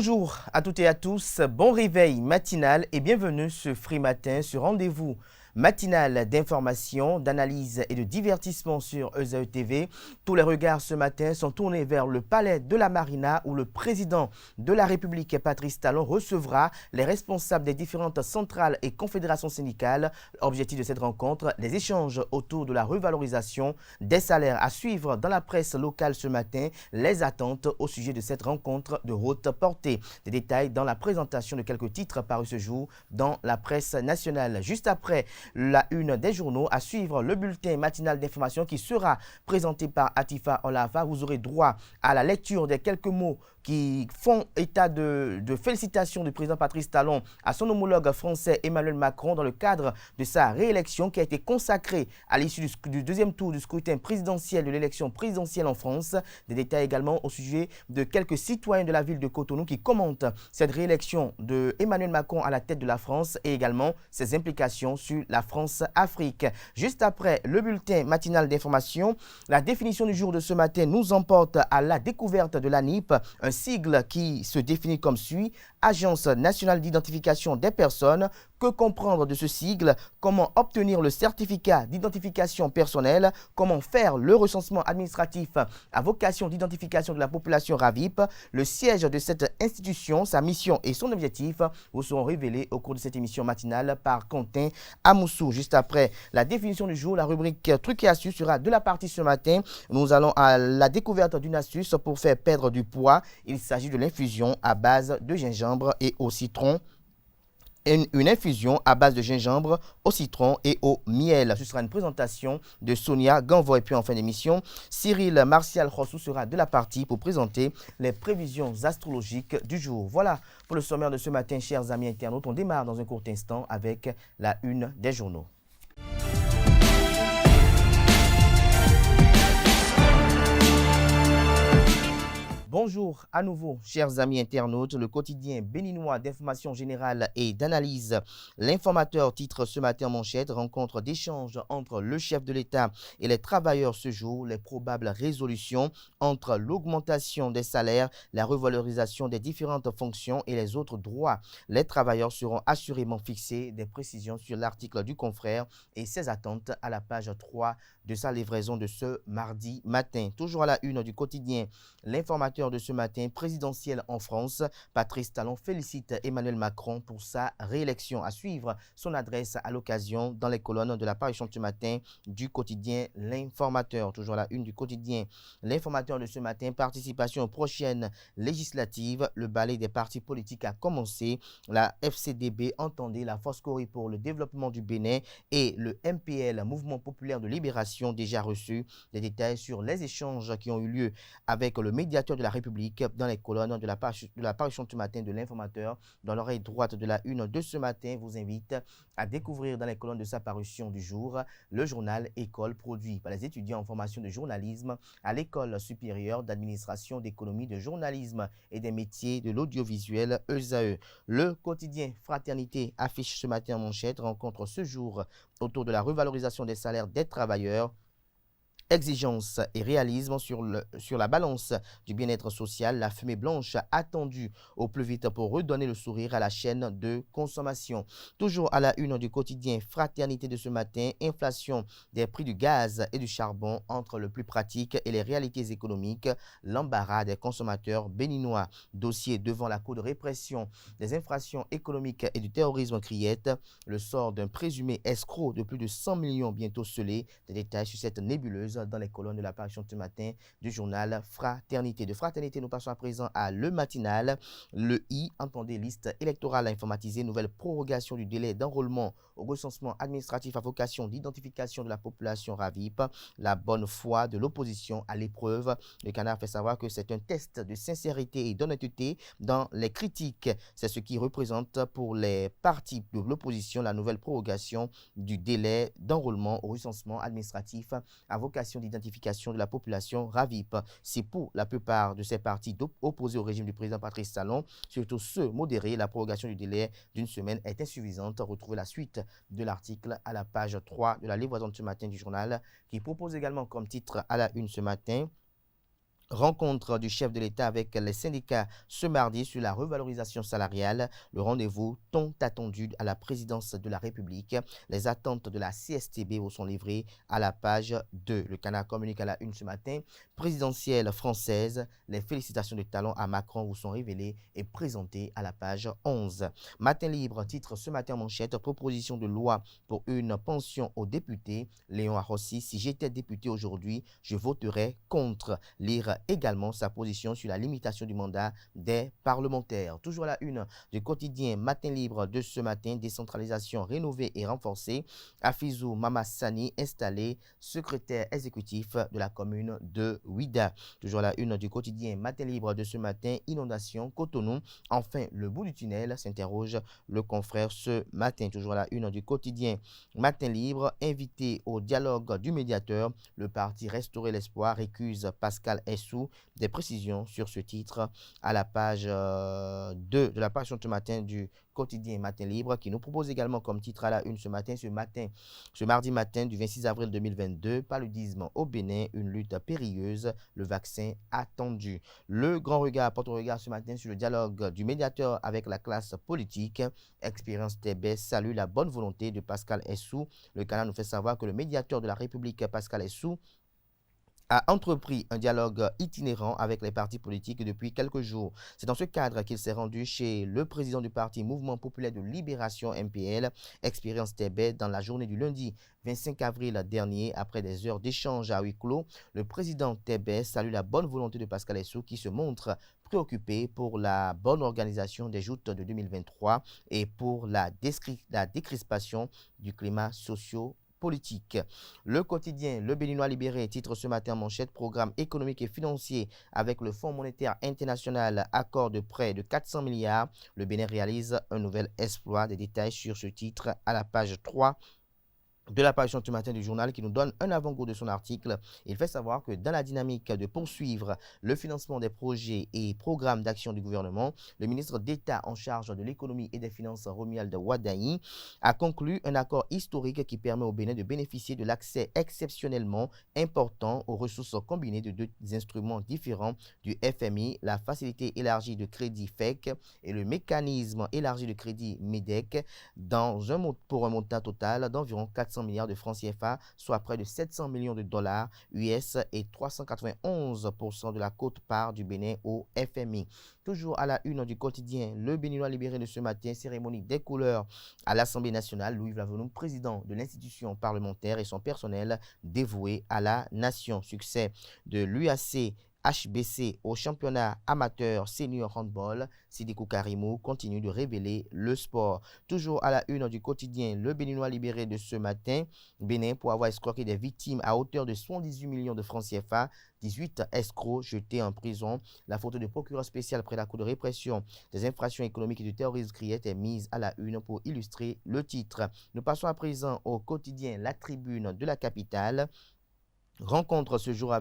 Bonjour à toutes et à tous, bon réveil matinal et bienvenue sur Free Matin, ce rendez-vous matinal d'information, d'analyse et de divertissement sur ESAE TV. Tous les regards ce matin sont tournés vers le palais de la Marina où le président de la République, Patrice Talon, recevra les responsables des différentes centrales et confédérations syndicales. Objectif de cette rencontre, les échanges autour de la revalorisation des salaires. À suivre dans la presse locale ce matin, les attentes au sujet de cette rencontre de haute portée. Des détails dans la présentation de quelques titres parus ce jour dans la presse nationale. Juste après la une des journaux, à suivre le bulletin matinal d'information qui sera présenté par Atifa Olava. Vous aurez droit à la lecture des quelques mots qui font état de félicitations du président Patrice Talon à son homologue français Emmanuel Macron dans le cadre de sa réélection qui a été consacrée à l'issue du deuxième tour du scrutin présidentiel de l'élection présidentielle en France. Des détails également au sujet de quelques citoyens de la ville de Cotonou qui commentent cette réélection de Emmanuel Macron à la tête de la France et également ses implications sur la France-Afrique. Juste après le bulletin matinal d'information, la définition du jour de ce matin nous emporte à la découverte de l'ANIP, un sigle qui se définit comme suit: Agence nationale d'identification des personnes. Que comprendre de ce sigle? Comment obtenir le certificat d'identification personnelle? Comment faire le recensement administratif à vocation d'identification de la population RAVIP? Le siège de cette institution, sa mission et son objectif vous seront révélés au cours de cette émission matinale par Quentin Amoussou. Juste après la définition du jour, la rubrique Trucs et astuces sera de la partie ce matin. Nous allons à la découverte d'une astuce pour faire perdre du poids. Il s'agit de l'infusion à base de gingembre et au citron. Une infusion à base de gingembre, au citron et au miel. Ce sera une présentation de Sonia Ganvo. Et puis en fin d'émission, Cyril Martial Rossou sera de la partie pour présenter les prévisions astrologiques du jour. Voilà pour le sommaire de ce matin, chers amis internautes. On démarre dans un court instant avec la une des journaux. Bonjour à nouveau, chers amis internautes. Le quotidien béninois d'information générale et d'analyse, L'Informateur, titre ce matin en manchette: rencontre d'échange entre le chef de l'État et les travailleurs ce jour, les probables résolutions entre l'augmentation des salaires, la revalorisation des différentes fonctions et les autres droits. Les travailleurs seront assurément fixés. Des précisions sur l'article du confrère et ses attentes à la page 3 de sa livraison de ce mardi matin. Toujours à la une du quotidien L'Informateur de ce matin, présidentiel en France, Patrice Talon félicite Emmanuel Macron pour sa réélection. À suivre son adresse à l'occasion dans les colonnes de la parution de ce matin du quotidien L'Informateur. Toujours à la une du quotidien L'Informateur de ce matin, participation aux prochaines législatives. Le balai des partis politiques a commencé. La FCDB, entendez la Force Cori pour le développement du Bénin, et le MPL, Mouvement populaire de libération, déjà reçu. Des détails sur les échanges qui ont eu lieu avec le médiateur de la République dans les colonnes de la parution de ce matin de L'Informateur. Dans l'oreille droite de la une de ce matin, vous invite à découvrir dans les colonnes de sa parution du jour le journal École, produit par les étudiants en formation de journalisme à l'École supérieure d'administration, d'économie, de journalisme et des métiers de l'audiovisuel ESAE. Le quotidien Fraternité affiche ce matin en manchette: rencontre ce jour autour de la revalorisation des salaires des travailleurs. Exigence et réalisme sur la balance du bien-être social, la fumée blanche attendue au plus vite pour redonner le sourire à la chaîne de consommation. Toujours à la une du quotidien Fraternité de ce matin, inflation des prix du gaz et du charbon entre le plus pratique et les réalités économiques, l'embarras des consommateurs béninois. Dossier devant la Cour de répression des infractions économiques et du terrorisme criette, le sort d'un présumé escroc de plus de 100 millions bientôt scellé. Des détails sur cette nébuleuse dans les colonnes de la parution de ce matin du journal Fraternité. De Fraternité, nous passons à présent à Le Matinal. Le I, entendez liste électorale informatisée, nouvelle prorogation du délai d'enrôlement au recensement administratif à vocation d'identification de la population RAVIP. La bonne foi de l'opposition à l'épreuve. Le Canard fait savoir que c'est un test de sincérité et d'honnêteté dans les critiques. C'est ce qui représente pour les partis de l'opposition la nouvelle prorogation du délai d'enrôlement au recensement administratif à vocation d'identification de la population RAVIP. C'est pour la plupart de ces partis opposés au régime du président Patrice Talon, surtout ceux modérés, la prorogation du délai d'une semaine est insuffisante. Retrouvez la suite de l'article à la page 3 de la livraison de ce matin du journal, qui propose également comme titre à la une ce matin: Rencontre du chef de l'État avec les syndicats ce mardi sur la revalorisation salariale. Le rendez-vous tant attendu à la présidence de la République. Les attentes de la CSTB vous sont livrées à la page 2. Le Canard communique à la une ce matin. Présidentielle française, les félicitations de talent à Macron vous sont révélées et présentées à la page 11. Matin libre, titre ce matin en manchette, proposition de loi pour une pension aux députés. Léon Arrossi, si j'étais député aujourd'hui, je voterais contre. Lire également sa position sur la limitation du mandat des parlementaires. Toujours à la une du quotidien Matin libre de ce matin, décentralisation rénovée et renforcée. Afizou Mamassani installé secrétaire exécutif de la commune de Ouida. Toujours à la une du quotidien Matin libre de ce matin, inondation Cotonou. Enfin, le bout du tunnel, s'interroge le confrère ce matin. Toujours à la une du quotidien Matin libre, invité au dialogue du médiateur, le parti Restaurer l'espoir récuse Pascal Essou. Des précisions sur ce titre à la page 2 de la page ce matin du quotidien Matin libre, qui nous propose également comme titre à la une ce mardi matin du 26 avril 2022, paludisme au Bénin, une lutte périlleuse, le vaccin attendu. Le grand regard porte au regard ce matin sur le dialogue du médiateur avec la classe politique. Expérience TB salue la bonne volonté de Pascal Essou. Le Canard nous fait savoir que le médiateur de la République, Pascal Essou, a entrepris un dialogue itinérant avec les partis politiques depuis quelques jours. C'est dans ce cadre qu'il s'est rendu chez le président du parti Mouvement populaire de libération MPL, Expérience TB, dans la journée du lundi 25 avril dernier. Après des heures d'échange à huis clos, le président TB salue la bonne volonté de Pascal Essou qui se montre préoccupé pour la bonne organisation des joutes de 2023 et pour la décrispation du climat socio-politique. Le quotidien Le Béninois libéré titre ce matin en manchette, programme économique et financier avec le Fonds monétaire international, accord de prêt de 400 milliards. Le Bénin réalise un nouvel exploit. Des détails sur ce titre à la page 3 de l'apparition ce matin du journal, qui nous donne un avant-goût de son article. Il fait savoir que dans la dynamique de poursuivre le financement des projets et programmes d'action du gouvernement, le ministre d'État en charge de l'économie et des finances, Romuald Wadaï, a conclu un accord historique qui permet au Bénin de bénéficier de l'accès exceptionnellement important aux ressources combinées de deux instruments différents du FMI, la facilité élargie de crédit FEC et le mécanisme élargi de crédit MEDEC, pour un montant total d'environ 400 milliards de francs CFA, soit près de 700 millions de dollars US et 391% de la quote-part du Bénin au FMI. Toujours à la une du quotidien Le Béninois libéré de ce matin, cérémonie des couleurs à l'Assemblée nationale. Louis Vlavenoum, président de l'institution parlementaire, et son personnel dévoué à la nation. Succès de l'UAC HBC au championnat amateur senior handball. Sidikou Karimou continue de révéler le sport. Toujours à la une du quotidien Le Béninois libéré de ce matin, Bénin pour avoir escroqué des victimes à hauteur de 78 millions de francs CFA. 18 escrocs jetés en prison. La photo de procureur spécial près la Cour de répression des infractions économiques et du terrorisme criette est mise à la une pour illustrer le titre. Nous passons à présent au quotidien La Tribune de la capitale. Rencontre ce jour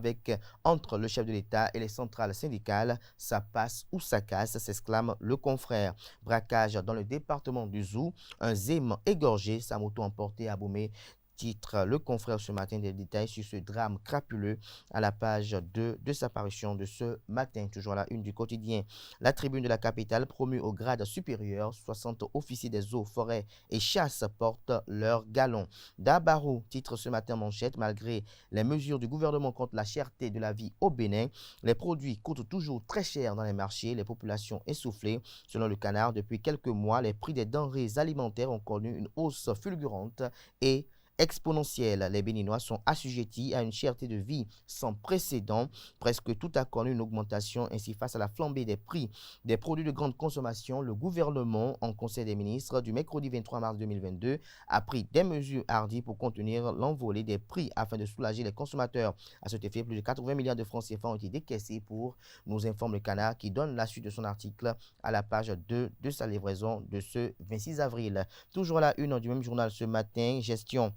entre le chef de l'État et les centrales syndicales. Ça passe ou ça casse, s'exclame le confrère. Braquage dans le département du Zou. Un Zém égorgé, sa moto emportée à Boumé. Titre le confrère ce matin, des détails sur ce drame crapuleux à la page 2 de sa parution de ce matin. Toujours à la une du quotidien La Tribune de la capitale, promu au grade supérieur, 60 officiers des eaux, forêts et chasse portent leur galon. Dabarou titre ce matin manchette, malgré les mesures du gouvernement contre la cherté de la vie au Bénin, les produits coûtent toujours très cher dans les marchés, les populations essoufflées. Selon le Canard, depuis quelques mois, les prix des denrées alimentaires ont connu une hausse fulgurante et exponentielle. Les Béninois sont assujettis à une cherté de vie sans précédent. Presque tout a connu une augmentation. Ainsi, face à la flambée des prix des produits de grande consommation, le gouvernement, en Conseil des ministres du mercredi 23 mars 2022, a pris des mesures hardies pour contenir l'envolée des prix afin de soulager les consommateurs. À cet effet, plus de 80 milliards de francs CFA ont été décaissés pour, nous informe le Canard, qui donne la suite de son article à la page 2 de sa livraison de ce 26 avril. Toujours à la une du même journal ce matin, gestion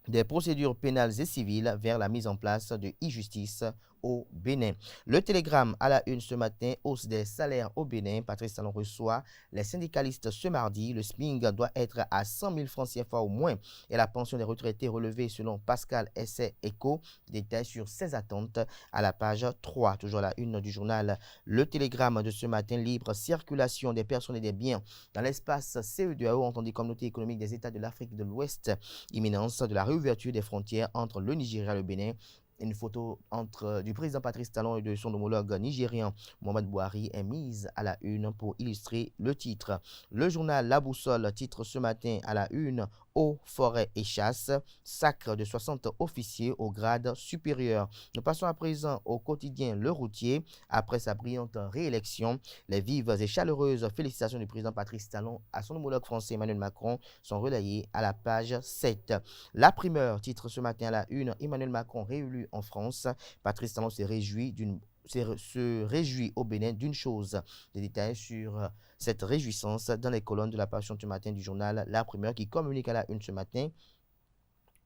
des procédures pénales et civiles vers la mise en place de e-justice au Bénin. Le Télégramme à la une ce matin, hausse des salaires au Bénin. Patrice Talon reçoit les syndicalistes ce mardi. Le SMIC doit être à 100 000 francs CFA au moins et la pension des retraités relevée selon Pascal Essai Eco. Détails sur ses attentes à la page 3. Toujours à la une du journal Le Télégramme de ce matin, libre circulation des personnes et des biens dans l'espace CEDEAO, entendu Communauté économique des États de l'Afrique de l'Ouest, imminence de la réouverture des frontières entre le Nigeria et le Bénin. Une photo du président Patrice Talon et de son homologue nigérian Mohamed Bouhari est mise à la une pour illustrer le titre. Le journal La Boussole titre ce matin à la une Eaux, forêts et chasse, sacre de 60 officiers au grade supérieur. Nous passons à présent au quotidien Le Routier. Après sa brillante réélection, les vives et chaleureuses félicitations du président Patrice Talon à son homologue français Emmanuel Macron sont relayées à la page 7. La primeur titre ce matin à la une Emmanuel Macron réélu en France. Patrice Talon se réjouit au Bénin d'une chose. Des détails sur cette réjouissance dans les colonnes de la page du matin du journal La Primeur qui communique à la une ce matin.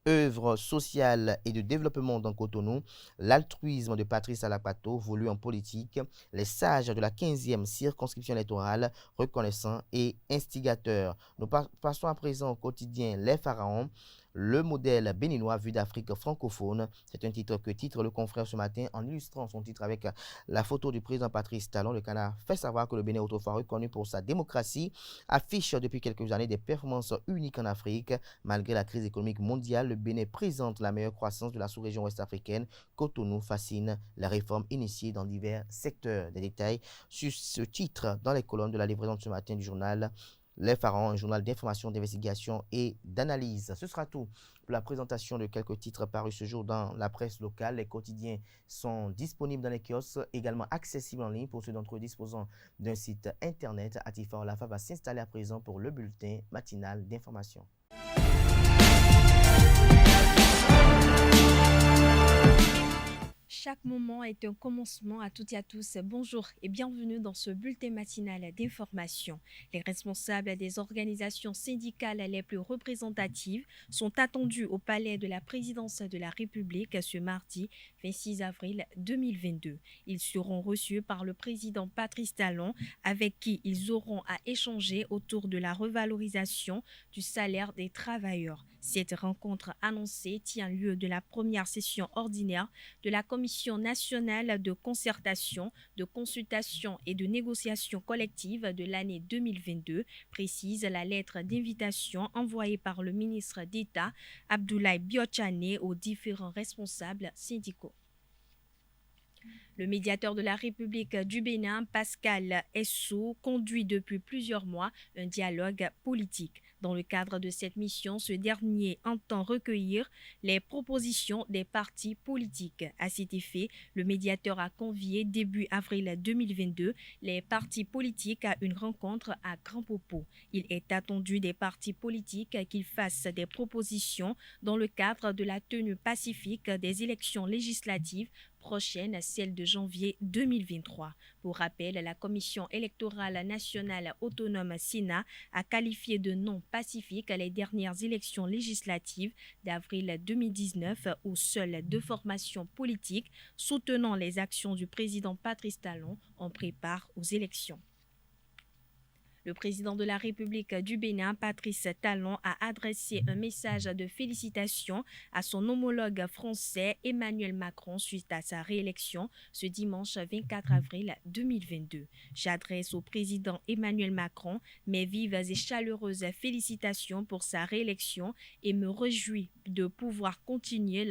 Œuvre sociale et de développement dans Cotonou, l'altruisme de Patrice Alapato voulu en politique, les sages de la 15e circonscription électorale reconnaissants et instigateurs. Nous passons à présent au quotidien Les Pharaons. Le modèle béninois vu d'Afrique francophone, c'est un titre que titre le confrère ce matin en illustrant son titre avec la photo du président Patrice Talon. Le Canard fait savoir que le Bénin, autrefois reconnu pour sa démocratie, affiche depuis quelques années des performances uniques en Afrique. Malgré la crise économique mondiale, le Bénin présente la meilleure croissance de la sous-région ouest-africaine. Cotonou fascine les réformes initiées dans divers secteurs. Des détails sur ce titre dans les colonnes de la livraison de ce matin du journal Les Pharaons, un journal d'information, d'investigation et d'analyse. Ce sera tout pour la présentation de quelques titres parus ce jour dans la presse locale. Les quotidiens sont disponibles dans les kiosques, également accessibles en ligne pour ceux d'entre eux disposant d'un site internet. Atifa Olafa va s'installer à présent pour le bulletin matinal d'information. Chaque moment est un commencement à toutes et à tous. Bonjour et bienvenue dans ce bulletin matinal d'information. Les responsables des organisations syndicales les plus représentatives sont attendus au palais de la présidence de la République ce mardi 26 avril 2022. Ils seront reçus par le président Patrice Talon avec qui ils auront à échanger autour de la revalorisation du salaire des travailleurs. Cette rencontre annoncée tient lieu de la première session ordinaire de la Commission nationale de concertation, de consultation et de négociation collective de l'année 2022, précise la lettre d'invitation envoyée par le ministre d'État Abdoulaye Biotchane aux différents responsables syndicaux. Le médiateur de la République du Bénin, Pascal Essou, conduit depuis plusieurs mois un dialogue politique. Dans le cadre de cette mission, ce dernier entend recueillir les propositions des partis politiques. À cet effet, le médiateur a convié début avril 2022 les partis politiques à une rencontre à Grand Popo. Il est attendu des partis politiques qu'ils fassent des propositions dans le cadre de la tenue pacifique des élections législatives prochaine, celle de janvier 2023. Pour rappel, la Commission électorale nationale autonome Sénat a qualifié de non pacifiques les dernières élections législatives d'avril 2019 où seules deux formations politiques soutenant les actions du président Patrice Talon en préparent aux élections. Le président de la République du Bénin, Patrice Talon, a adressé un message de félicitations à son homologue français Emmanuel Macron suite à sa réélection ce dimanche 24 avril 2022. J'adresse au président Emmanuel Macron mes vives et chaleureuses félicitations pour sa réélection et me réjouis de pouvoir continuer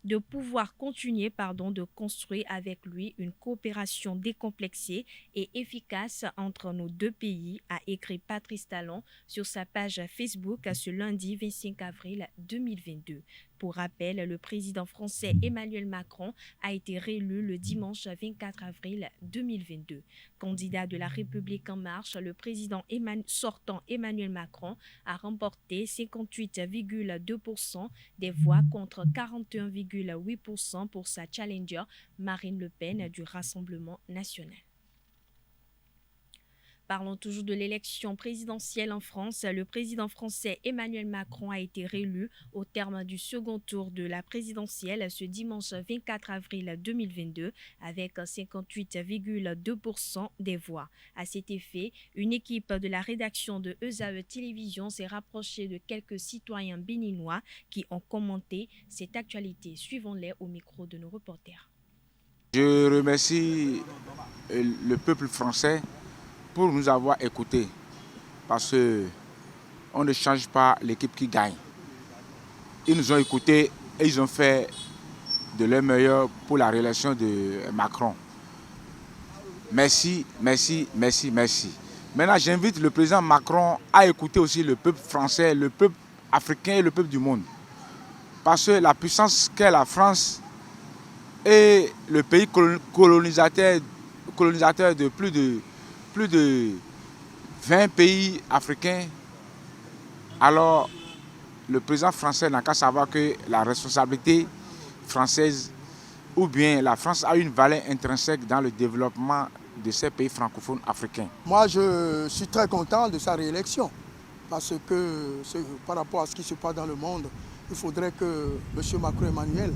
de construire avec lui une coopération décomplexée et efficace entre nos deux pays, a écrit Patrice Talon sur sa page Facebook ce lundi 25 avril 2022. Pour rappel, le président français Emmanuel Macron a été réélu le dimanche 24 avril 2022. Candidat de la République en marche, le président sortant Emmanuel Macron a remporté 58,2% des voix contre 41,8% pour sa challenger Marine Le Pen du Rassemblement national. Parlons toujours de l'élection présidentielle en France. Le président français Emmanuel Macron a été réélu au terme du second tour de la présidentielle ce dimanche 24 avril 2022 avec 58,2% des voix. À cet effet, une équipe de la rédaction de ESAE Télévision s'est rapprochée de quelques citoyens béninois qui ont commenté cette actualité. Suivons-les au micro de nos reporters. Je remercie le peuple français pour nous avoir écoutés, parce qu'on ne change pas l'équipe qui gagne. Ils nous ont écoutés et ils ont fait de leur meilleur pour la réélection de Macron. Merci, merci, merci, merci. Maintenant, j'invite le président Macron à écouter aussi le peuple français, le peuple africain et le peuple du monde. Parce que la puissance qu'est la France est le pays colonisateur de plus de 20 pays africains. Alors, le président français n'a qu'à savoir que la responsabilité française, ou bien la France a une valeur intrinsèque dans le développement de ces pays francophones africains. Moi, je suis très content de sa réélection, parce que par rapport à ce qui se passe dans le monde, il faudrait que M. Macron Emmanuel,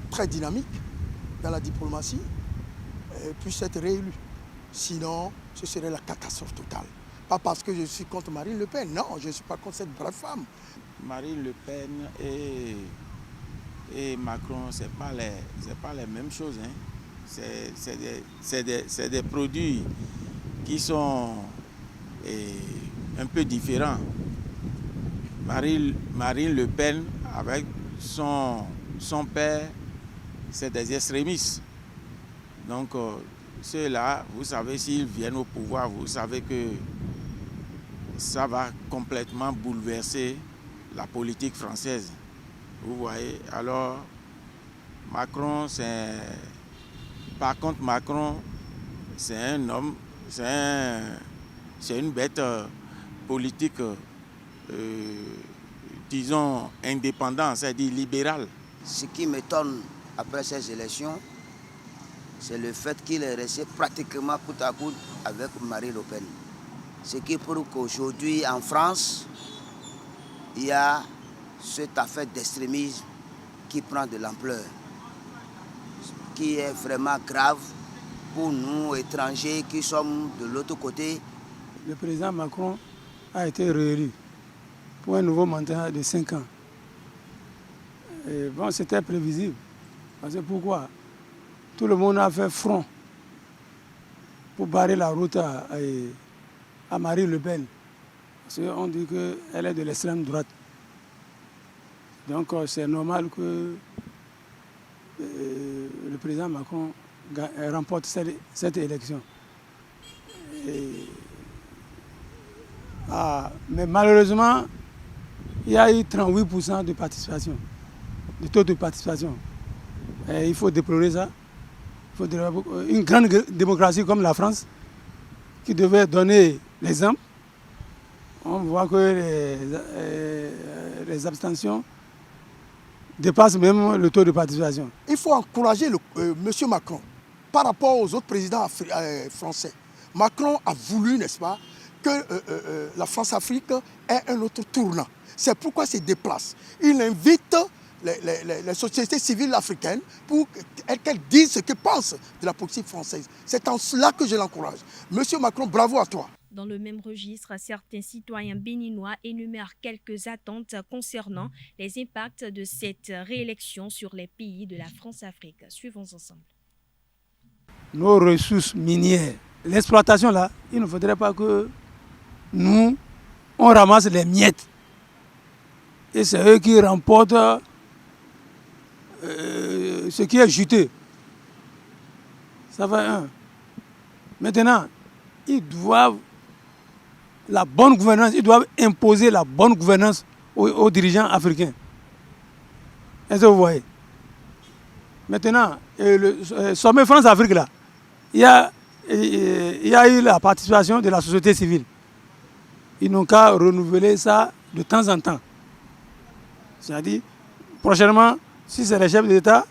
très dynamique dans la diplomatie, puisse être réélu. Sinon, ce serait la catastrophe totale. Pas parce que je suis contre Marine Le Pen, non, je ne suis pas contre cette brave femme. Marine Le Pen et Macron, ce n'est pas les mêmes choses. Hein. C'est des produits qui sont un peu différents. Marine Le Pen, avec son père, c'est des extrémistes. Donc, ceux-là, vous savez, s'ils viennent au pouvoir, vous savez que ça va complètement bouleverser la politique française. Vous voyez, alors Macron, par contre Macron, c'est un homme, c'est une bête politique, disons, indépendante, c'est-à-dire libérale. Ce qui m'étonne après ces élections, c'est le fait qu'il est resté pratiquement côte à côte avec Marine Le Pen. Ce qui prouve qu'aujourd'hui en France, il y a cette affaire d'extrémisme qui prend de l'ampleur, qui est vraiment grave pour nous, étrangers, qui sommes de l'autre côté. Le président Macron a été réélu pour un nouveau mandat de 5 ans. Et bon, c'était prévisible. Parce que pourquoi? Tout le monde a fait front pour barrer la route à Marine Le Pen. Parce qu'on dit qu'elle est de l'extrême droite. Donc c'est normal que le président Macron remporte cette élection. Mais malheureusement, il y a eu 38% de participation, de taux de participation. Et il faut déplorer ça. Il faut une grande démocratie comme la France, qui devait donner l'exemple. On voit que les abstentions dépassent même le taux de participation. Il faut encourager M. Macron par rapport aux autres présidents français. Macron a voulu, n'est-ce pas, que la France-Afrique ait un autre tournant. C'est pourquoi il se déplace. Il invite les sociétés civiles africaines pour qu'elles disent ce qu'elles pensent de la politique française. C'est en cela que je l'encourage. Monsieur Macron, bravo à toi. Dans le même registre, certains citoyens béninois énumèrent quelques attentes concernant les impacts de cette réélection sur les pays de la France-Afrique. Suivons ensemble. Nos ressources minières, l'exploitation là, il ne faudrait pas que nous, on ramasse les miettes. Et c'est eux qui remportent ce qui est juteux. Ça va un. Maintenant, ils doivent la bonne gouvernance, ils doivent imposer la bonne gouvernance aux dirigeants africains. Est-ce que vous voyez? Maintenant, le sommet France-Afrique là, il y a eu la participation de la société civile. Ils n'ont qu'à renouveler ça de temps en temps. C'est-à-dire, prochainement, si c'est les chefs d'État,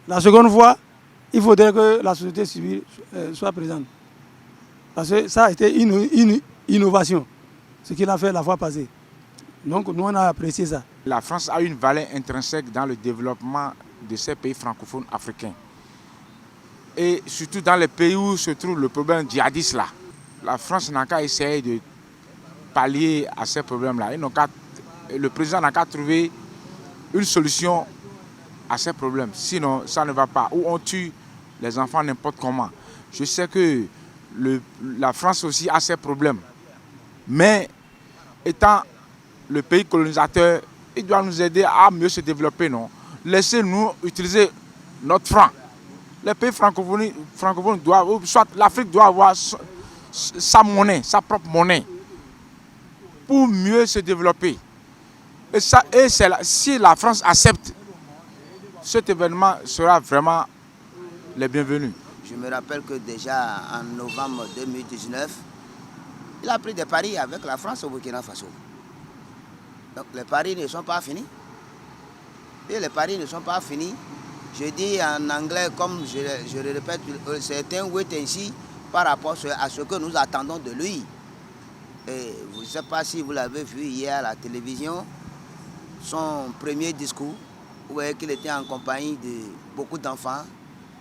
la seconde fois, il faudrait que la société civile soit présente. Parce que ça a été une innovation, ce qu'il a fait la fois passée. Donc nous, on a apprécié ça. La France a une valeur intrinsèque dans le développement de ces pays francophones africains. Et surtout dans les pays où se trouve le problème djihadiste là. La France n'a qu'à essayer de pallier à ces problèmes-là. Le président n'a qu'à trouver une solution à ces problèmes. Sinon, ça ne va pas. Ou on tue les enfants n'importe comment. Je sais que la France aussi a ses problèmes. Mais étant le pays colonisateur, il doit nous aider à mieux se développer, non? Laissez-nous utiliser notre franc. Les pays francophones doivent, soit l'Afrique doit avoir sa monnaie, sa propre monnaie, pour mieux se développer. Si la France accepte, cet événement sera vraiment le bienvenu. Je me rappelle que déjà en novembre 2019, il a pris des paris avec la France au Burkina Faso. Donc les paris ne sont pas finis. Et les paris ne sont pas finis. Je dis en anglais, comme je le répète, c'est un wait and see par rapport à ce que nous attendons de lui. Et je ne sais pas si vous l'avez vu hier à la télévision, son premier discours, vous voyez qu'il était en compagnie de beaucoup d'enfants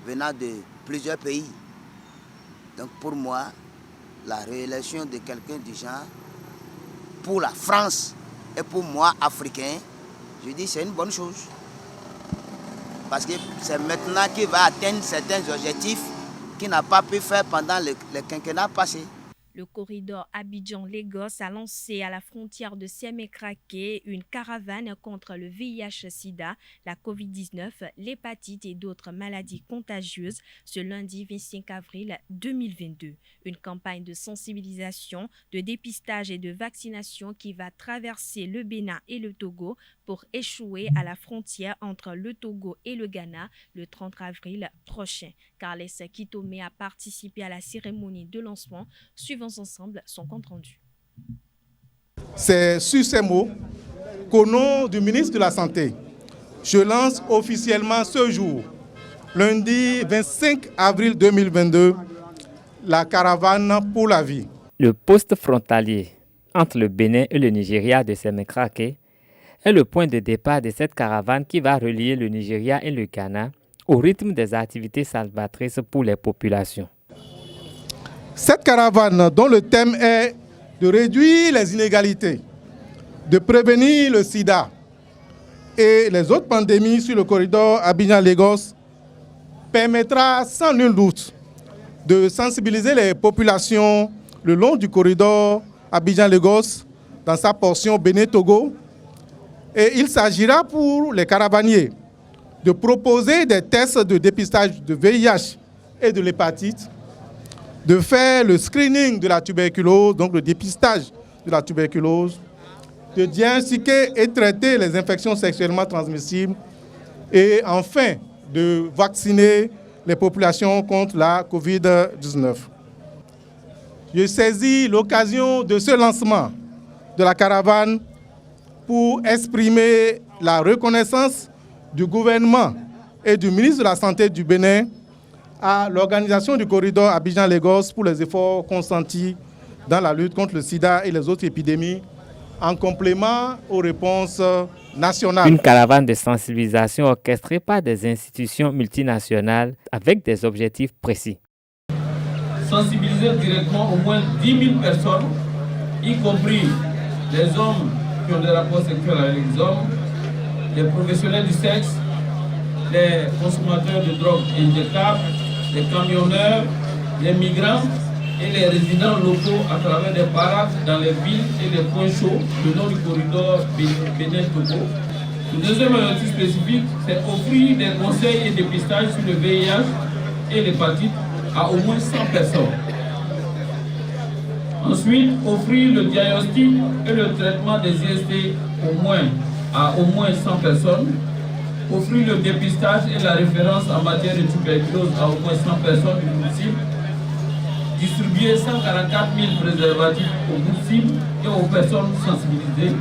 venant de plusieurs pays. Donc pour moi, la réélection de quelqu'un du genre, pour la France et pour moi, africain, je dis c'est une bonne chose. Parce que c'est maintenant qu'il va atteindre certains objectifs qu'il n'a pas pu faire pendant le quinquennat passé. Le corridor Abidjan-Lagos a lancé à la frontière de Sémékraké une caravane contre le VIH-Sida, la COVID-19, l'hépatite et d'autres maladies contagieuses ce lundi 25 avril 2022. Une campagne de sensibilisation, de dépistage et de vaccination qui va traverser le Bénin et le Togo pour échouer à la frontière entre le Togo et le Ghana le 30 avril prochain. Carles Kitome a participé à la cérémonie de lancement. Suivons ensemble son compte rendu. C'est sur ces mots qu'au nom du ministre de la Santé, je lance officiellement ce jour, lundi 25 avril 2022, la caravane pour la vie. Le poste frontalier entre le Bénin et le Nigeria de Sémékraké est le point de départ de cette caravane qui va relier le Nigeria et le Ghana au rythme des activités salvatrices pour les populations. Cette caravane, dont le thème est de réduire les inégalités, de prévenir le sida et les autres pandémies sur le corridor Abidjan-Lagos, permettra sans nul doute de sensibiliser les populations le long du corridor Abidjan-Lagos dans sa portion Bénin-Togo. Et il s'agira pour les caravaniers de proposer des tests de dépistage de VIH et de l'hépatite, de faire le screening de la tuberculose, donc le dépistage de la tuberculose, de diagnostiquer et traiter les infections sexuellement transmissibles et enfin de vacciner les populations contre la COVID-19. Je saisis l'occasion de ce lancement de la caravane pour exprimer la reconnaissance du gouvernement et du ministre de la Santé du Bénin à l'organisation du corridor Abidjan-Lagos pour les efforts consentis dans la lutte contre le sida et les autres épidémies, en complément aux réponses nationales. Une caravane de sensibilisation orchestrée par des institutions multinationales avec des objectifs précis. Sensibiliser directement au moins 10 000 personnes, y compris les hommes qui ont des rapports sexuels avec les hommes, les professionnels du sexe, les consommateurs de drogue injectables, les camionneurs, les migrants et les résidents locaux à travers des parades dans les villes et les points chauds le long du corridor Bénin-Togo. Le deuxième objectif spécifique, c'est offrir des conseils et dépistages sur le VIH et l'hépatite à au moins 100 personnes. Ensuite, offrir le diagnostic et le traitement des IST à au moins 100 personnes. Offrir le dépistage et la référence en matière de tuberculose à au moins 100 personnes du groupe cible. Distribuer 144 000 préservatifs au groupe cible et aux personnes sensibilisées.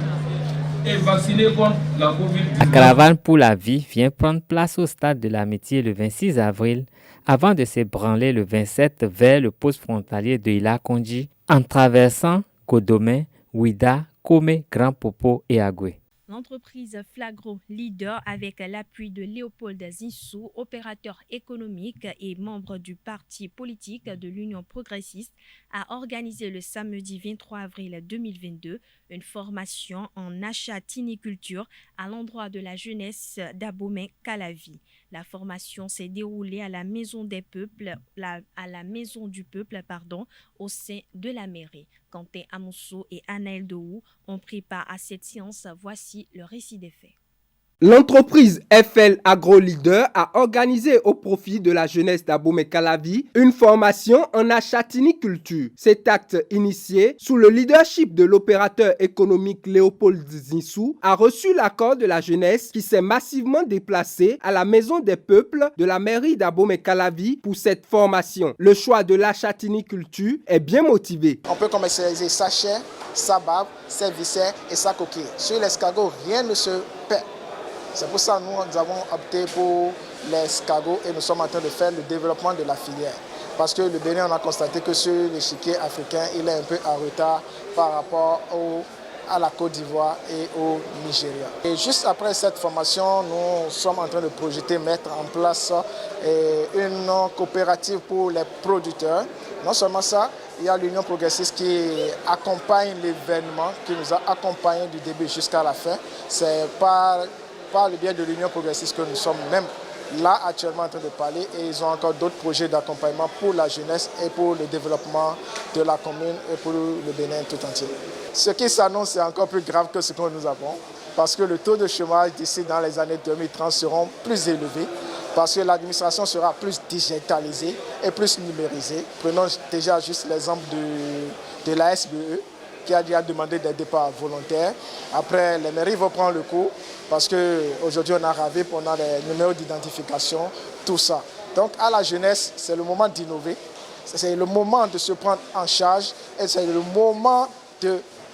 Et vacciner contre la COVID-19. La caravane pour la vie vient prendre place au stade de l'Amitié le 26 avril avant de s'ébranler le 27 vers le poste frontalier de Ila-Kondji en traversant Kodome, Ouida, Kome, Grand Popo et Agoué. L'entreprise Flagro Leader, avec l'appui de Léopold Zinsou, opérateur économique et membre du parti politique de l'Union progressiste, a organisé le samedi 23 avril 2022 une formation en achat-tiniculture à l'endroit de la jeunesse d'Abomey-Calavi. La formation s'est déroulée à la Maison des Peuples, au sein de la mairie. Quentin Amousso et Anaël Dohou ont pris part à cette séance. Voici le récit des faits. L'entreprise FL Agro Leader a organisé au profit de la jeunesse d'Abomey-Calavi une formation en achat-tiniculture. Cet acte initié sous le leadership de l'opérateur économique Léopold Zinsou a reçu l'accord de la jeunesse qui s'est massivement déplacée à la Maison des Peuples de la mairie d'Abomey-Calavi pour cette formation. Le choix de l'achat-tiniculture est bien motivé. On peut commercialiser sa chair, sa barbe, ses viscères et sa coquille. Sur l'escargot, rien ne se perd. C'est pour ça que nous avons opté pour l'escargot et nous sommes en train de faire le développement de la filière. Parce que le Bénin, on a constaté que sur l'échiquier africain, il est un peu en retard par rapport à la Côte d'Ivoire et au Nigeria. Et juste après cette formation, nous sommes en train de projeter, mettre en place une coopérative pour les producteurs. Non seulement ça, il y a l'Union progressiste qui accompagne l'événement, qui nous a accompagnés du début jusqu'à la fin. C'est par le biais de l'Union progressiste que nous sommes même là actuellement en train de parler, et ils ont encore d'autres projets d'accompagnement pour la jeunesse et pour le développement de la commune et pour le Bénin tout entier. Ce qui s'annonce est encore plus grave que ce que nous avons, parce que le taux de chômage d'ici dans les années 2030 seront plus élevés, parce que l'administration sera plus digitalisée et plus numérisée. Prenons déjà juste l'exemple de la SBE, qui a déjà demandé des départs volontaires. Après, les mairies vont prendre le coup, parce qu'aujourd'hui on a RAVIP, on a les numéros d'identification, tout ça. Donc à la jeunesse, c'est le moment d'innover, c'est le moment de se prendre en charge et c'est le moment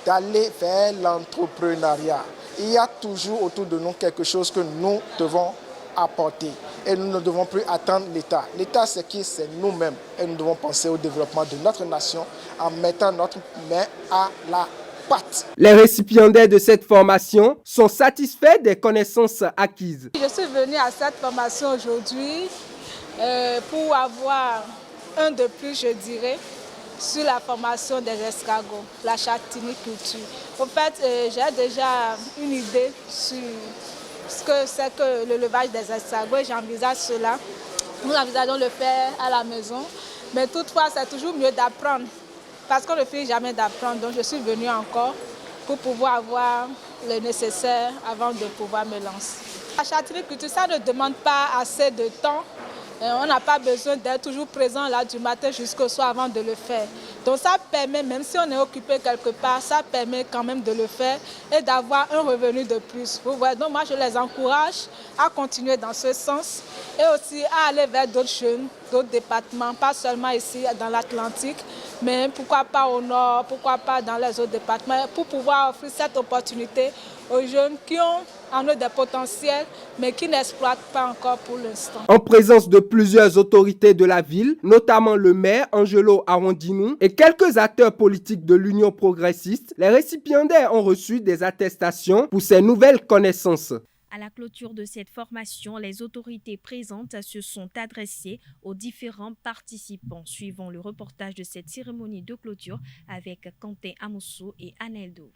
d'aller vers l'entrepreneuriat. Il y a toujours autour de nous quelque chose que nous devons apporter et nous ne devons plus attendre l'État. L'État, c'est qui? C'est nous-mêmes, et nous devons penser au développement de notre nation en mettant notre main à la pâte. Les récipiendaires de cette formation sont satisfaits des connaissances acquises. Je suis venue à cette formation aujourd'hui pour avoir un de plus, je dirais, sur la formation des escargots, la achat-tiniculture. En fait, j'ai déjà une idée sur ce que c'est que le levage des escargots et j'envisage cela. Nous envisageons le faire à la maison, mais toutefois c'est toujours mieux d'apprendre parce qu'on ne finit jamais d'apprendre. Donc je suis venue encore pour pouvoir avoir le nécessaire avant de pouvoir me lancer. La achat-tiniculture, ça ne demande pas assez de temps. On n'a pas besoin d'être toujours présent là du matin jusqu'au soir avant de le faire. Donc ça permet, même si on est occupé quelque part, ça permet quand même de le faire et d'avoir un revenu de plus. Vous voyez, donc moi je les encourage à continuer dans ce sens et aussi à aller vers d'autres jeunes, d'autres départements, pas seulement ici dans l'Atlantique, mais pourquoi pas au nord, pourquoi pas dans les autres départements, pour pouvoir offrir cette opportunité aux jeunes qui ont en eux des potentiels, mais qui n'exploitent pas encore pour l'instant. En présence de plusieurs autorités de la ville, notamment le maire Angelo Arondinou et quelques acteurs politiques de l'Union progressiste, les récipiendaires ont reçu des attestations pour ces nouvelles connaissances. À la clôture de cette formation, les autorités présentes se sont adressées aux différents participants. Suivons le reportage de cette cérémonie de clôture avec Quentin Amousso et Anaël Dohou.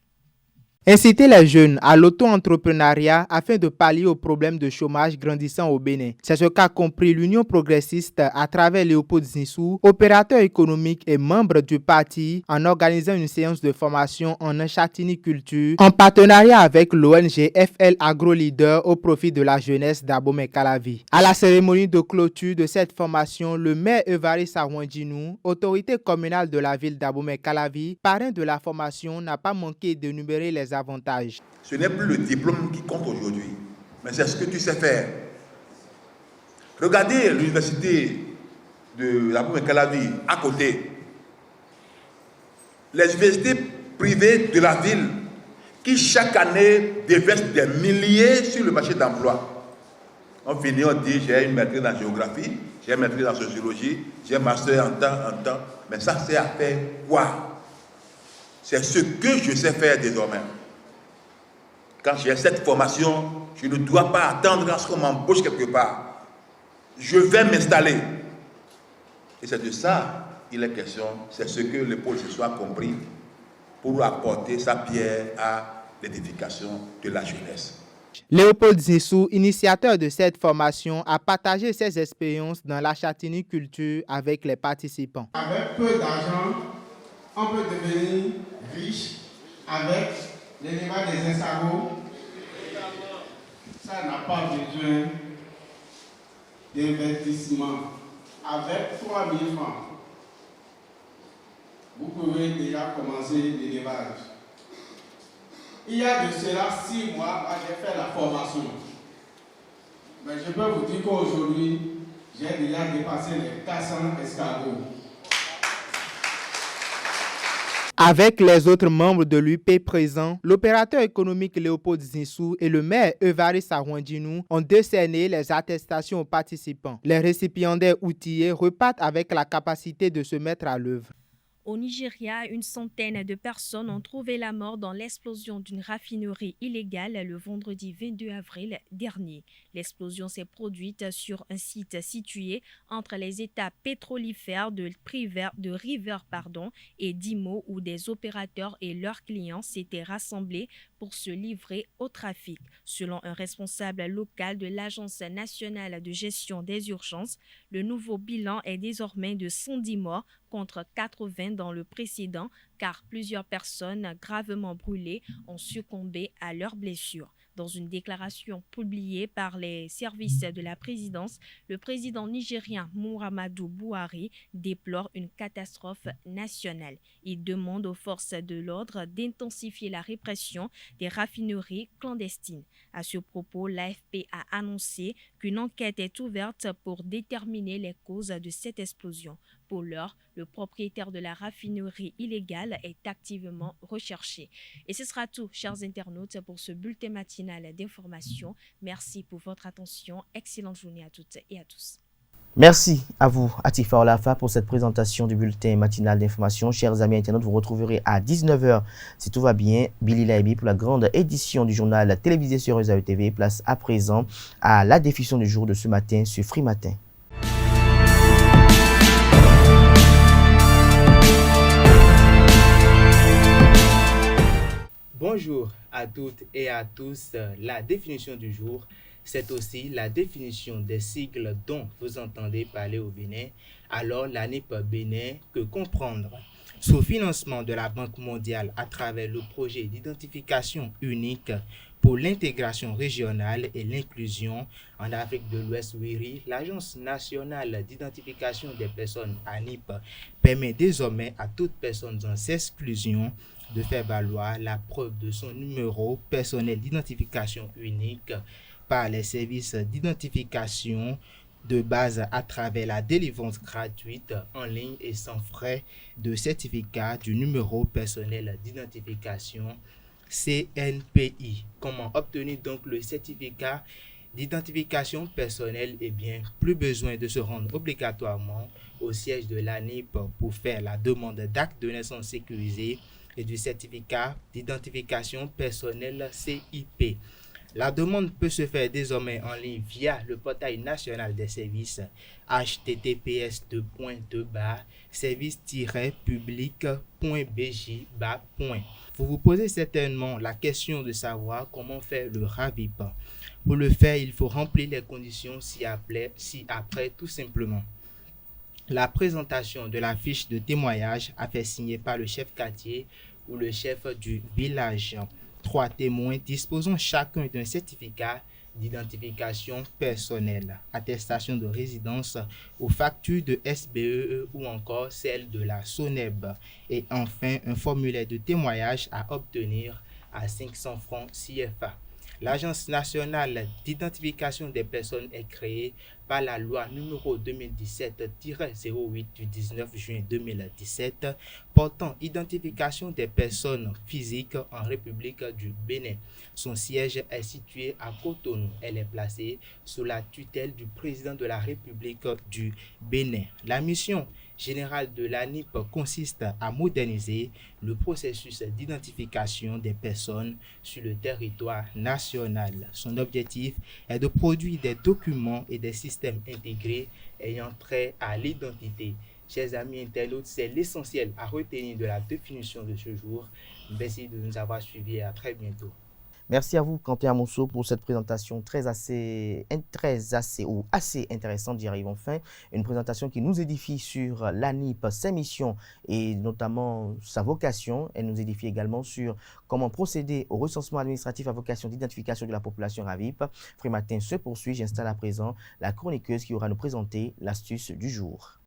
Inciter les jeunes à l'auto-entrepreneuriat afin de pallier au problème de chômage grandissant au Bénin. C'est ce qu'a compris l'Union progressiste à travers Léopold Zinsou, opérateur économique et membre du parti, en organisant une séance de formation en achat-tiniculture en partenariat avec l'ONG FL Agro Leader au profit de la jeunesse d'Abomey-Calavi. À la cérémonie de clôture de cette formation, le maire Évariste Arondinou, autorité communale de la ville d'Abomey-Calavi, parrain de la formation, n'a pas manqué d'énumérer les avantages. Ce n'est plus le diplôme qui compte aujourd'hui, mais c'est ce que tu sais faire. Regardez l'université de l'Abomey-Calavi à côté. Les universités privées de la ville qui chaque année déversent des milliers sur le marché d'emploi. On finit, on dit j'ai une maîtrise en géographie, j'ai maîtrise en sociologie, j'ai master en temps, mais ça c'est à faire quoi? C'est ce que je sais faire désormais. Quand j'ai cette formation, je ne dois pas attendre à ce qu'on m'embauche quelque part. Je vais m'installer. Et c'est de ça qu'il est question, c'est ce que le pôle ce a compris pour apporter sa pierre à l'édification de la jeunesse. Léopold Zinsou, initiateur de cette formation, a partagé ses expériences dans la châtaigniculture avec les participants. Avec peu d'argent, on peut devenir riche avec l'élevage des escargots. Ça n'a pas besoin d'investissement. Avec 3 000 francs, vous pouvez déjà commencer l'élevage. Il y a de cela 6 mois, j'ai fait la formation. Mais je peux vous dire qu'aujourd'hui, j'ai déjà dépassé les 400 escargots. Avec les autres membres de l'UP présents, l'opérateur économique Léopold Zinsou et le maire Evariste Arwandinou ont décerné les attestations aux participants. Les récipiendaires outillés repartent avec la capacité de se mettre à l'œuvre. Au Nigeria, une centaine de personnes ont trouvé la mort dans l'explosion d'une raffinerie illégale le vendredi 22 avril dernier. L'explosion s'est produite sur un site situé entre les États pétrolifères de River et d'Imo, où des opérateurs et leurs clients s'étaient rassemblés pour se livrer au trafic. Selon un responsable local de l'Agence nationale de gestion des urgences, le nouveau bilan est désormais de 110 morts contre 80 dans le précédent, car plusieurs personnes gravement brûlées ont succombé à leurs blessures. Dans une déclaration publiée par les services de la présidence, le président nigérien Muhammadu Buhari déplore une catastrophe nationale. Il demande aux forces de l'ordre d'intensifier la répression des raffineries clandestines. À ce propos, l'AFP a annoncé qu'une enquête est ouverte pour déterminer les causes de cette explosion. Pour l'heure, le propriétaire de la raffinerie illégale est activement recherché. Et ce sera tout, chers internautes, pour ce bulletin matinal d'information. Merci pour votre attention. Excellente journée à toutes et à tous. Merci à vous, Atifa Olafa, pour cette présentation du bulletin matinal d'information. Chers amis internautes, vous retrouverez à 19h, si tout va bien, Billy Laibi pour la grande édition du journal télévisé sur Réseau TV. Place à présent à la diffusion du jour de ce matin sur Free Matin. Bonjour à toutes et à tous. La définition du jour, c'est aussi la définition des sigles dont vous entendez parler au Bénin. Alors, l'ANIP Bénin, que comprendre? Sous financement de la Banque mondiale à travers le projet d'identification unique pour l'intégration régionale et l'inclusion en Afrique de l'Ouest WIRI, l'Agence nationale d'identification des personnes ANIP permet désormais à toute personne sans exclusion de faire valoir la preuve de son numéro personnel d'identification unique par les services d'identification de base à travers la délivrance gratuite en ligne et sans frais de certificat du numéro personnel d'identification CNPI. Comment obtenir donc le certificat d'identification personnelle? Eh bien, plus besoin de se rendre obligatoirement au siège de l'ANIP pour faire la demande d'acte de naissance sécurisé et du certificat d'identification personnelle CIP. La demande peut se faire désormais en ligne via le portail national des services https://service-public.bj. Vous vous posez certainement la question de savoir comment faire le RAVIP. Pour le faire, il faut remplir les conditions ci-après tout simplement. La présentation de la fiche de témoignage à faire signer par le chef quartier ou le chef du village. 3 témoins disposant chacun d'un certificat d'identification personnelle, attestation de résidence ou facture de SBEE ou encore celle de la SONEB. Et enfin, un formulaire de témoignage à obtenir à 500 francs CFA. L'Agence nationale d'identification des personnes est créée par la loi numéro 2017-08 du 19 juin 2017 portant identification des personnes physiques en République du Bénin. Son siège est situé à Cotonou. Elle est placée sous la tutelle du président de la République du Bénin. La mission générale de l'ANIP consiste à moderniser le processus d'identification des personnes sur le territoire national. Son objectif est de produire des documents et des systèmes intégrés ayant trait à l'identité. Chers amis internautes, c'est l'essentiel à retenir de la définition de ce jour. Merci de nous avoir suivis et à très bientôt. Merci à vous, Quentin Amosso, pour cette présentation assez intéressante, j'y arrive enfin. Une présentation qui nous édifie sur l'ANIP, ses missions et notamment sa vocation. Elle nous édifie également sur comment procéder au recensement administratif à vocation d'identification de la population RAVIP. Frématin se poursuit. J'installe à présent la chroniqueuse qui aura nous présenter l'astuce du jour.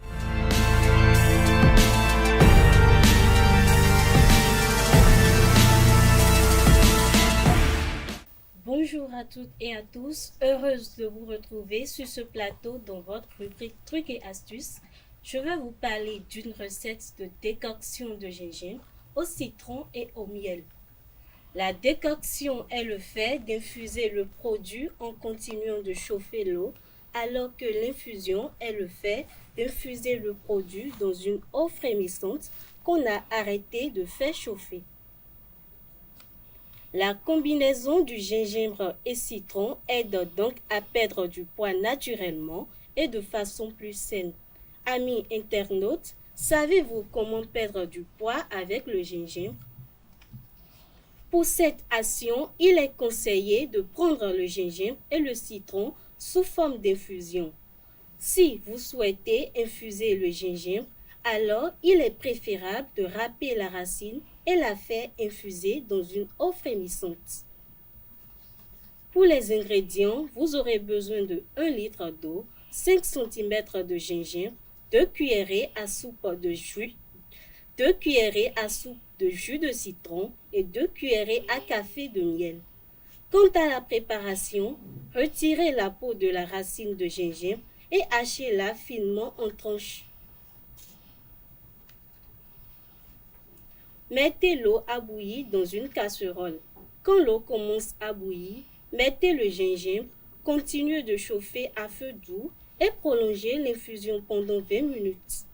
Bonjour à toutes et à tous, heureuse de vous retrouver sur ce plateau dans votre rubrique Trucs et astuces. Je vais vous parler d'une recette de décoction de gingembre au citron et au miel. La décoction est le fait d'infuser le produit en continuant de chauffer l'eau, alors que l'infusion est le fait d'infuser le produit dans une eau frémissante qu'on a arrêté de faire chauffer. La combinaison du gingembre et citron aide donc à perdre du poids naturellement et de façon plus saine. Amis internautes, savez-vous comment perdre du poids avec le gingembre? Pour cette action, il est conseillé de prendre le gingembre et le citron sous forme d'infusion. Si vous souhaitez infuser le gingembre, alors il est préférable de râper la racine et la faire infuser dans une eau frémissante. Pour les ingrédients, vous aurez besoin de 1 litre d'eau, 5 cm de gingembre, 2 cuillerées à soupe de jus, 2 cuillerées à soupe de jus de citron et 2 cuillerées à café de miel. Quant à la préparation, retirez la peau de la racine de gingembre et hachez-la finement en tranches. Mettez l'eau à bouillir dans une casserole. Quand l'eau commence à bouillir, mettez le gingembre, continuez de chauffer à feu doux et prolongez l'infusion pendant 20 minutes.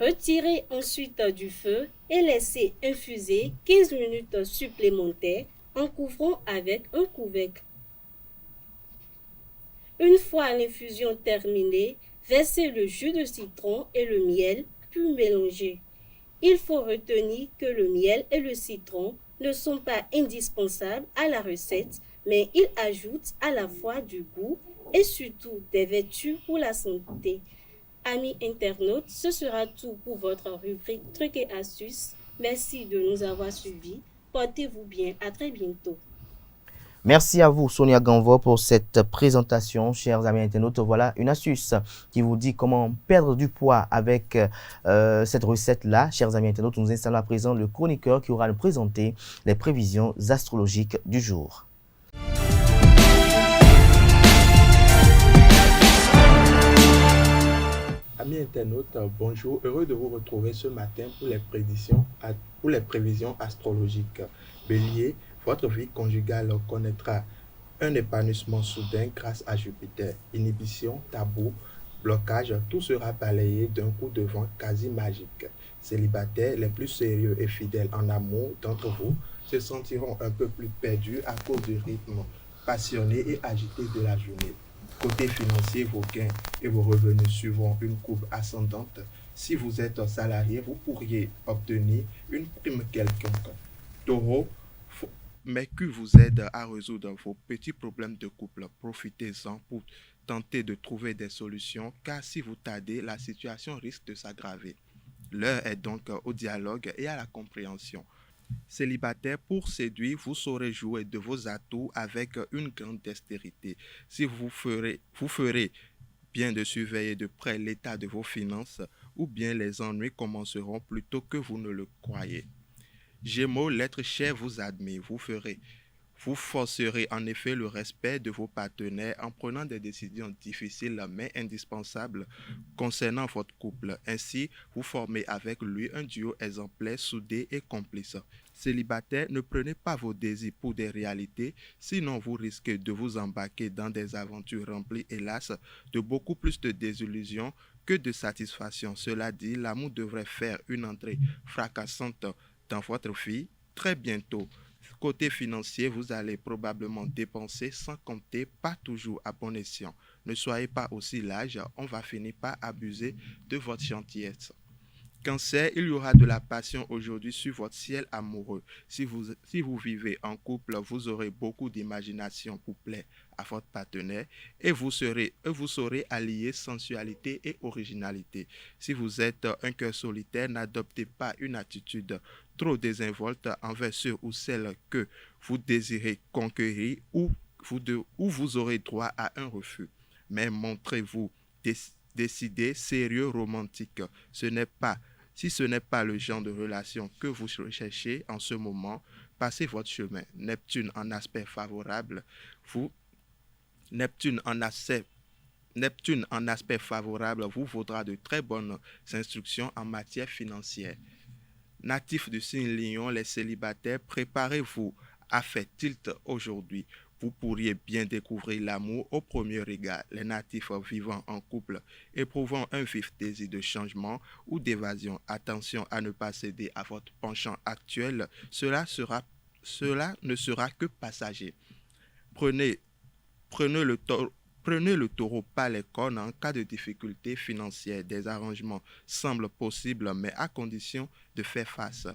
Retirez ensuite du feu et laissez infuser 15 minutes supplémentaires en couvrant avec un couvercle. Une fois l'infusion terminée, versez le jus de citron et le miel, puis mélangez. Il faut retenir que le miel et le citron ne sont pas indispensables à la recette, mais ils ajoutent à la fois du goût et surtout des vertus pour la santé. Amis internautes, ce sera tout pour votre rubrique Trucs et astuces. Merci de nous avoir suivis. Portez-vous bien. À très bientôt. Merci à vous, Sonia Ganvo, pour cette présentation. Chers amis internautes, voilà une astuce qui vous dit comment perdre du poids avec cette recette-là. Chers amis internautes, nous installons à présent le chroniqueur qui aura nous présenter les prévisions astrologiques du jour. Amis internautes, bonjour. Heureux de vous retrouver ce matin pour les prévisions astrologiques. Bélier, votre vie conjugale connaîtra un épanouissement soudain grâce à Jupiter. Inhibition, tabou, blocage, tout sera balayé d'un coup de vent quasi magique. Célibataires, les plus sérieux et fidèles en amour d'entre vous se sentiront un peu plus perdus à cause du rythme passionné et agité de la journée. Côté financier, vos gains et vos revenus suivront une courbe ascendante. Si vous êtes salarié, vous pourriez obtenir une prime quelconque. Taureau, Mercure vous aide à résoudre vos petits problèmes de couple. Profitez-en pour tenter de trouver des solutions, car si vous tardez, la situation risque de s'aggraver. L'heure est donc au dialogue et à la compréhension. Célibataire, pour séduire, vous saurez jouer de vos atouts avec une grande dextérité. Si vous ferez bien de surveiller de près l'état de vos finances, ou bien les ennuis commenceront plus tôt que vous ne le croyez. Gémeaux, l'être cher vous admire. Vous Vous forcerez en effet le respect de vos partenaires en prenant des décisions difficiles mais indispensables concernant votre couple. Ainsi, vous formez avec lui un duo exemplaire, soudé et complice. Célibataire, ne prenez pas vos désirs pour des réalités, sinon vous risquez de vous embarquer dans des aventures remplies, hélas, de beaucoup plus de désillusions que de satisfaction. Cela dit, l'amour devrait faire une entrée fracassante dans votre vie très bientôt. Côté financier, vous allez probablement dépenser sans compter, pas toujours à bon escient. Ne soyez pas aussi large, on va finir par abuser de votre gentillesse. Cancer, il y aura de la passion aujourd'hui sur votre ciel amoureux. Si vous vivez en couple, vous aurez beaucoup d'imagination pour plaire à votre partenaire et vous saurez allier sensualité et originalité. Si vous êtes un cœur solitaire, n'adoptez pas une attitude trop désinvolte envers ceux ou celles que vous désirez conquérir ou vous aurez droit à un refus. Mais montrez-vous décidé, sérieux, romantique. Si ce n'est pas le genre de relation que vous recherchez en ce moment, passez votre chemin. Neptune en aspect favorable vous vaudra de très bonnes instructions en matière financière. Natifs du signe Lion, les célibataires, préparez-vous à faire tilt aujourd'hui. Vous pourriez bien découvrir l'amour au premier regard. Les natifs vivant en couple, éprouvant un vif désir de changement ou d'évasion. Attention à ne pas céder à votre penchant actuel. Cela ne sera que passager. Prenez le taureau par les cornes en cas de difficultés financières. Des arrangements semblent possibles, mais à condition de faire face.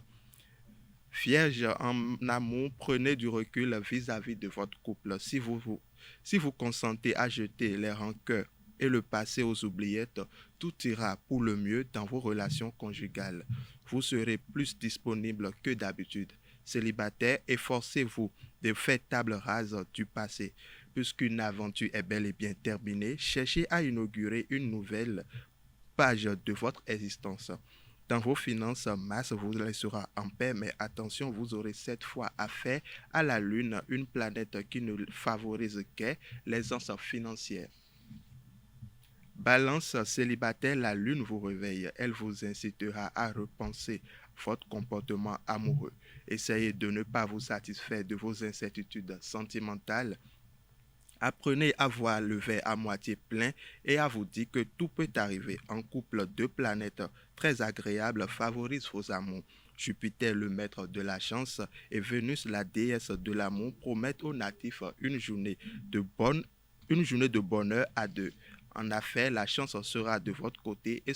Vierge, en amour, prenez du recul vis-à-vis de votre couple. Si vous consentez à jeter les rancœurs et le passé aux oubliettes, tout ira pour le mieux dans vos relations conjugales. Vous serez plus disponible que d'habitude. Célibataire, efforcez-vous de faire table rase du passé. Puisqu'une aventure est bel et bien terminée, cherchez à inaugurer une nouvelle page de votre existence. Dans vos finances, Mars vous laissera en paix, mais attention, vous aurez cette fois affaire à la Lune, une planète qui ne favorise guère l'aisance financière. Balance célibataire, la Lune vous réveille. Elle vous incitera à repenser votre comportement amoureux. Essayez de ne pas vous satisfaire de vos incertitudes sentimentales. Apprenez à voir le verre à moitié plein et à vous dire que tout peut arriver. En couple, deux planètes très agréables favorisent vos amours. Jupiter, le maître de la chance, et Vénus, la déesse de l'amour, promettent aux natifs une journée de bonheur à deux. En affaires, la chance sera de votre côté et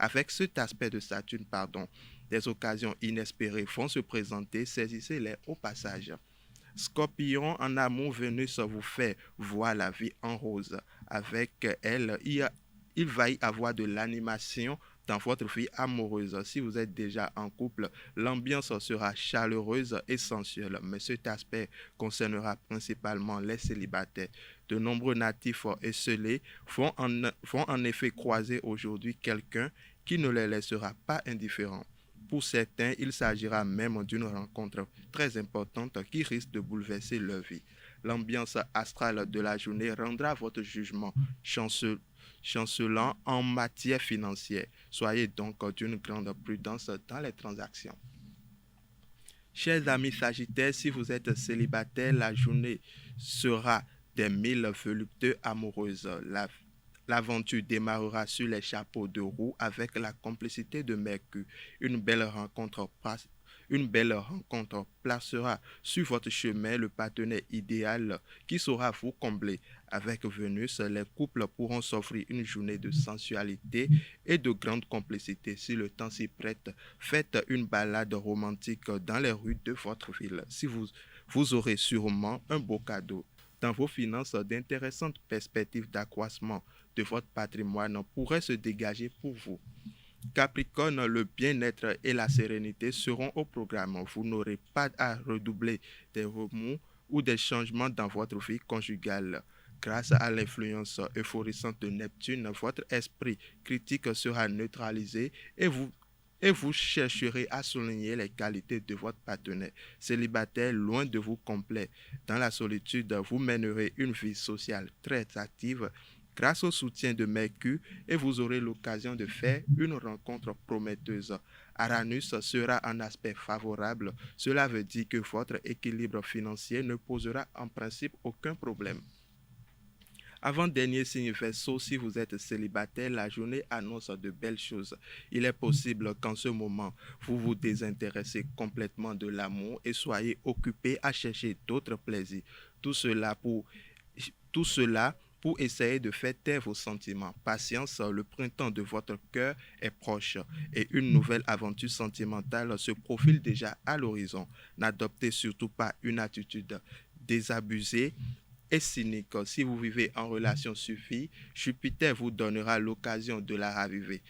avec cet aspect de Saturne, des occasions inespérées vont se présenter, saisissez-les au passage. Scorpion, en amour, Vénus vous fait voir la vie en rose. Avec elle, il va y avoir de l'animation dans votre vie amoureuse. Si vous êtes déjà en couple, l'ambiance sera chaleureuse et sensuelle, mais cet aspect concernera principalement les célibataires. De nombreux natifs esselés vont en effet croiser aujourd'hui quelqu'un qui ne les laissera pas indifférents. Pour certains, il s'agira même d'une rencontre très importante qui risque de bouleverser leur vie. L'ambiance astrale de la journée rendra votre jugement chancelant en matière financière. Soyez donc d'une grande prudence dans les transactions. Chers amis Sagittaires, si vous êtes célibataire, la journée sera des mille voluptés amoureuses. L'aventure démarrera sur les chapeaux de roue avec la complicité de Mercure. Une belle rencontre placera sur votre chemin le partenaire idéal qui saura vous combler. Avec Vénus, les couples pourront s'offrir une journée de sensualité et de grande complicité. Si le temps s'y prête, faites une balade romantique dans les rues de votre ville. Si vous aurez sûrement un beau cadeau. Dans vos finances, d'intéressantes perspectives d'accroissement de votre patrimoine pourraient se dégager pour vous. Capricorne, le bien-être et la sérénité seront au programme. Vous n'aurez pas à redoubler des remous ou des changements dans votre vie conjugale. Grâce à l'influence euphorisante de Neptune, votre esprit critique sera neutralisé et et vous chercherez à souligner les qualités de votre partenaire. Célibataire, loin de vous complet. Dans la solitude, vous mènerez une vie sociale très active grâce au soutien de Mercure et vous aurez l'occasion de faire une rencontre prometteuse. Uranus sera un aspect favorable. Cela veut dire que votre équilibre financier ne posera en principe aucun problème. Avant-dernier signe Verseau, si vous êtes célibataire, la journée annonce de belles choses. Il est possible qu'en ce moment, vous vous désintéressez complètement de l'amour et soyez occupé à chercher d'autres plaisirs. Tout cela pour essayer de faire taire vos sentiments. Patience, le printemps de votre cœur est proche et une nouvelle aventure sentimentale se profile déjà à l'horizon. N'adoptez surtout pas une attitude désabusée et cynique. Si vous vivez en relation suffit, Jupiter vous donnera l'occasion de la raviver.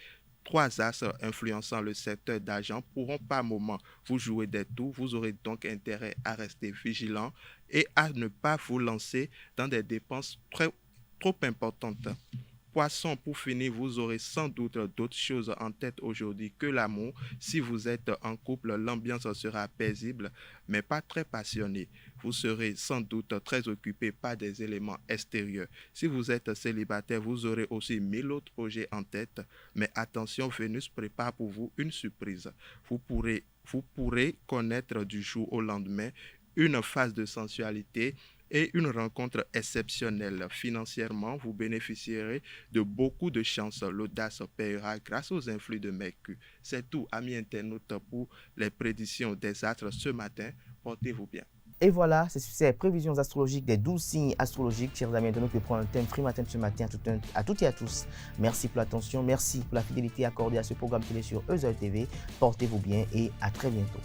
3 astres influençant le secteur d'argent pourront par moment vous jouer des tours. Vous aurez donc intérêt à rester vigilant et à ne pas vous lancer dans des dépenses trop importantes. Poisson, pour finir, vous aurez sans doute d'autres choses en tête aujourd'hui que l'amour. Si vous êtes en couple, l'ambiance sera paisible, mais pas très passionnée. Vous serez sans doute très occupé par des éléments extérieurs. Si vous êtes célibataire, vous aurez aussi 1000 autres projets en tête, mais attention, Vénus prépare pour vous une surprise. Vous pourrez connaître du jour au lendemain une phase de sensualité et une rencontre exceptionnelle. Financièrement, vous bénéficierez de beaucoup de chance. L'audace paiera grâce aux influx de Mercure. C'est tout, amis internautes, pour les prédictions des astres ce matin. Portez-vous bien. Et voilà, c'est sur ces prévisions astrologiques des 12 signes astrologiques, chers amis internautes, que prend le thème Free Matin ce matin à toutes et à tous. Merci pour l'attention, merci pour la fidélité accordée à ce programme télé sur Ezel TV. Portez-vous bien et à très bientôt.